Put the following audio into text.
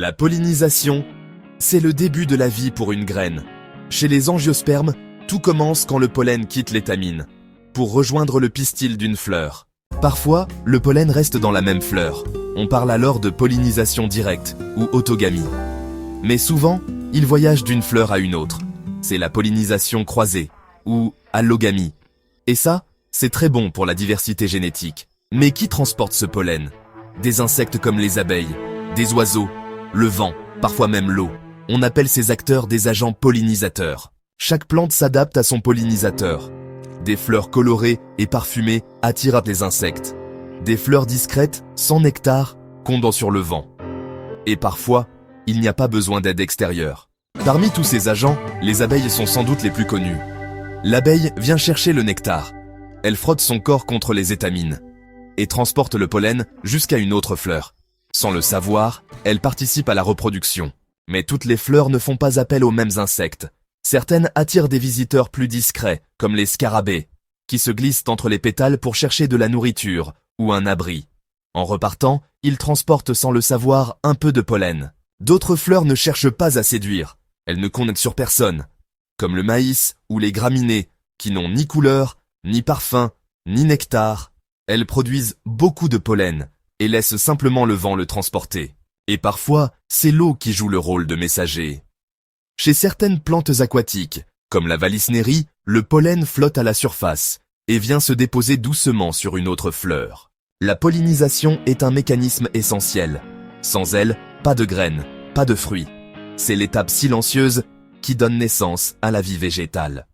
La pollinisation, c'est le début de la vie pour une graine. Chez les angiospermes, tout commence quand le pollen quitte l'étamine, pour rejoindre le pistil d'une fleur. Parfois, le pollen reste dans la même fleur. On parle alors de pollinisation directe ou autogamie. Mais souvent, il voyage d'une fleur à une autre. C'est la pollinisation croisée ou allogamie. Et ça, c'est très bon pour la diversité génétique. Mais qui transporte ce pollen? Des insectes comme les abeilles, des oiseaux, le vent, parfois même l'eau. On appelle ces acteurs des agents pollinisateurs. Chaque plante s'adapte à son pollinisateur. Des fleurs colorées et parfumées attirent des insectes. Des fleurs discrètes, sans nectar, condent sur le vent. Et parfois, il n'y a pas besoin d'aide extérieure. Parmi tous ces agents, les abeilles sont sans doute les plus connues. L'abeille vient chercher le nectar. Elle frotte son corps contre les étamines et transporte le pollen jusqu'à une autre fleur. Sans le savoir, elle participe à la reproduction. Mais toutes les fleurs ne font pas appel aux mêmes insectes. Certaines attirent des visiteurs plus discrets, comme les scarabées, qui se glissent entre les pétales pour chercher de la nourriture ou un abri. En repartant, ils transportent sans le savoir un peu de pollen. D'autres fleurs ne cherchent pas à séduire. Elles ne comptent sur personne, comme le maïs ou les graminées, qui n'ont ni couleur, ni parfum, ni nectar. Elles produisent beaucoup de pollen et laissent simplement le vent le transporter. Et parfois, c'est l'eau qui joue le rôle de messager. Chez certaines plantes aquatiques, comme la valisnerie, le pollen flotte à la surface et vient se déposer doucement sur une autre fleur. La pollinisation est un mécanisme essentiel. Sans elle, pas de graines, pas de fruits. C'est l'étape silencieuse qui donne naissance à la vie végétale.